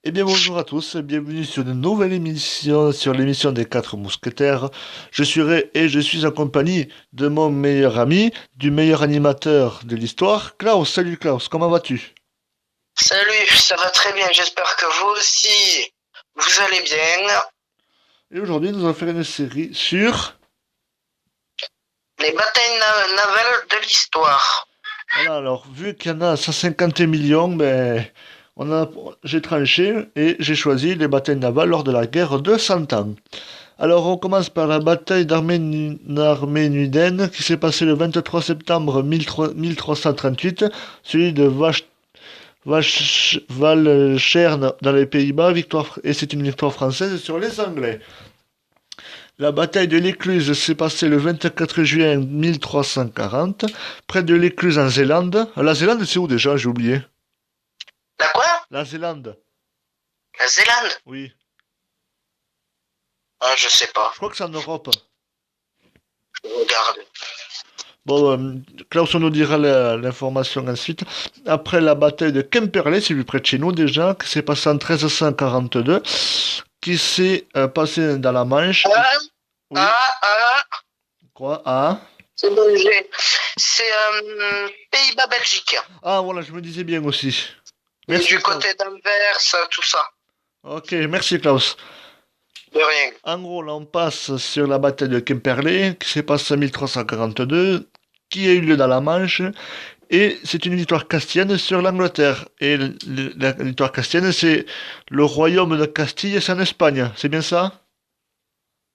Eh bien bonjour à tous, bienvenue sur une nouvelle émission, sur l'émission des Quatre Mousquetaires. Je suis Ray et je suis en compagnie de mon meilleur ami, du meilleur animateur de l'histoire, Klaus. Salut Klaus, comment vas-tu? Salut, ça va très bien, j'espère que vous aussi, vous allez bien. Et aujourd'hui nous allons faire une série sur... Les batailles navales de l'histoire. Voilà, alors vu qu'il y en a 150 millions, ben, on a, j'ai tranché et j'ai choisi les batailles navales lors de la guerre de Cent Ans. Alors, on commence par la bataille d'Arméniden qui s'est passée le 23 septembre 1338, celui de Walcheren dans les Pays-Bas, et c'est une victoire française sur les Anglais. La bataille de l'Écluse s'est passée le 24 juin 1340, près de l'Écluse en Zélande. La Zélande, c'est où déjà? J'ai oublié. La quoi? La Zélande, La Zélande? oui. Ah, je sais pas, Je crois que c'est en Europe. je regarde. Bon, Klaus nous dira l'information ensuite. Après la bataille de Quimperlé, c'est plus près de chez nous déjà, qui s'est passée en 1342, qui s'est passée dans la Manche. Ah, Oui, ah, ah, quoi? Ah? c'est bon, c'est Pays-Bas-Belgique. Ah, voilà, je me disais bien aussi. Et Merci du Klaus. côté d'Anvers, tout ça. Ok, merci Klaus. De rien. En gros, là, on passe sur la bataille de Quimperlé, qui s'est passée en 1342, qui a eu lieu dans la Manche. Et c'est une victoire castienne sur l'Angleterre. Et la victoire castienne, c'est le royaume de Castille, c'est en Espagne. C'est bien ça?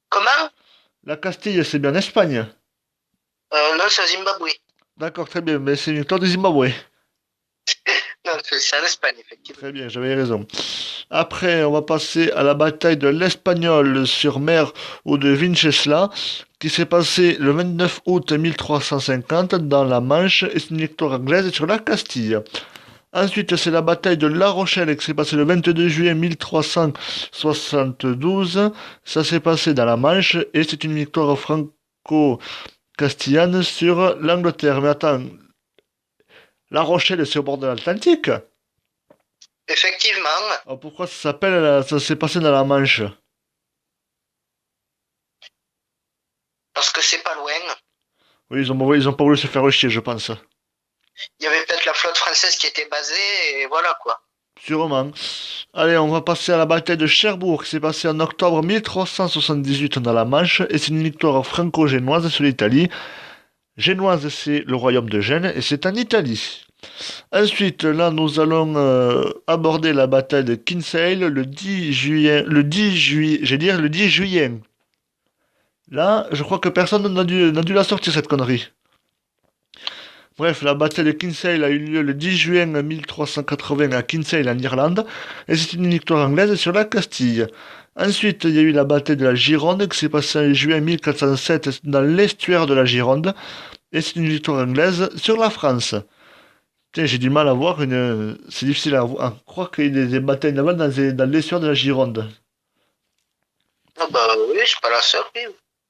Comment? La Castille, c'est bien en Espagne. Non, c'est au Zimbabwe. D'accord, très bien. Mais c'est une victoire du Zimbabwe. Non, c'est en Espagne, effectivement. Très bien, j'avais raison. Après, on va passer à la bataille de l'Espagnol sur mer ou de Vinceslas, qui s'est passée le 29 août 1350 dans la Manche. Et c'est une victoire anglaise sur la Castille. Ensuite, c'est la bataille de La Rochelle qui s'est passée le 22 juillet 1372. Ça s'est passé dans la Manche et c'est une victoire franco-castillane sur l'Angleterre. Mais attends, La Rochelle, c'est au bord de l'Atlantique. Effectivement, Alors pourquoi ça s'appelle, ça s'est passé dans la Manche? parce que c'est pas loin. Oui, ils ont pas voulu se faire chier, je pense. Il y avait peut-être la flotte française qui était basée, et voilà quoi. Sûrement. Allez, on va passer à la bataille de Cherbourg qui s'est passée en octobre 1378 dans la Manche et c'est une victoire franco-génoise sur l'Italie. Génoise, c'est le royaume de Gênes et c'est en Italie. Ensuite, là, nous allons aborder la bataille de Kinsale le 10 juillet, j'ai dit le 10 juillet. Là, je crois que personne n'a dû la sortir cette connerie. Bref, la bataille de Kinsale a eu lieu le 10 juin 1380 à Kinsale en Irlande et c'est une victoire anglaise sur la Castille. Ensuite, il y a eu la bataille de la Gironde qui s'est passée en juin 1407 dans l'estuaire de la Gironde et c'est une victoire anglaise sur la France. Tiens, j'ai du mal à voir une. C'est difficile à croire qu'il y ait des batailles navales dans l'estuaire de la Gironde. Ah bah oui, c'est pas la seule, oui.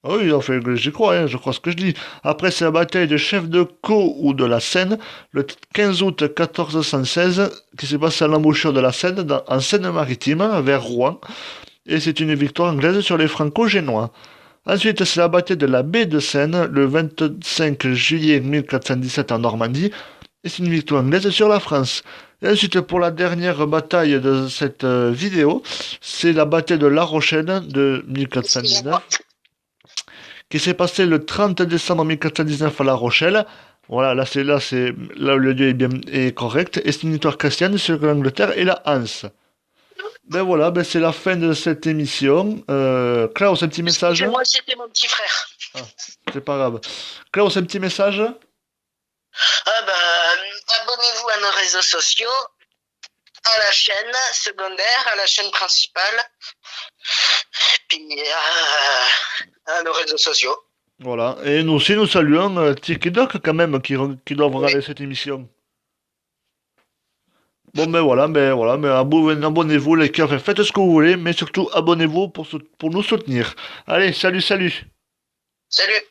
Ah oui, enfin, j'y crois, hein, je crois ce que je dis. Après, c'est la bataille de Chef de Caux ou de la Seine, le 15 août 1416, qui s'est passée à l'embouchure de la Seine, en Seine-Maritime, vers Rouen. Et c'est une victoire anglaise sur les Franco-Génois. Ensuite, c'est la bataille de la baie de Seine, le 25 juillet 1417 en Normandie. Et c'est une victoire anglaise sur la France. Et ensuite, pour la dernière bataille de cette vidéo, c'est la bataille de La Rochelle de 1419 Excusez-moi. qui s'est passée le 30 décembre 1419 à La Rochelle. Voilà, là le lieu est correct. Et c'est une victoire chrétienne sur l'Angleterre et la Hanse. Ben voilà, ben c'est la fin de cette émission. Klaus, un petit message? Excusez-moi, c'était mon petit frère. Ah, c'est pas grave. Klaus, un petit message? Ah bah, abonnez-vous à nos réseaux sociaux, à la chaîne secondaire, à la chaîne principale, puis à nos réseaux sociaux. Voilà. Et nous aussi, nous saluons Tiki Doc quand même, qui doivent Oui. regarder cette émission. Bon, mais abonnez-vous, les cœurs, enfin, faites ce que vous voulez, mais surtout abonnez-vous pour nous soutenir. Allez, salut, salut! Salut!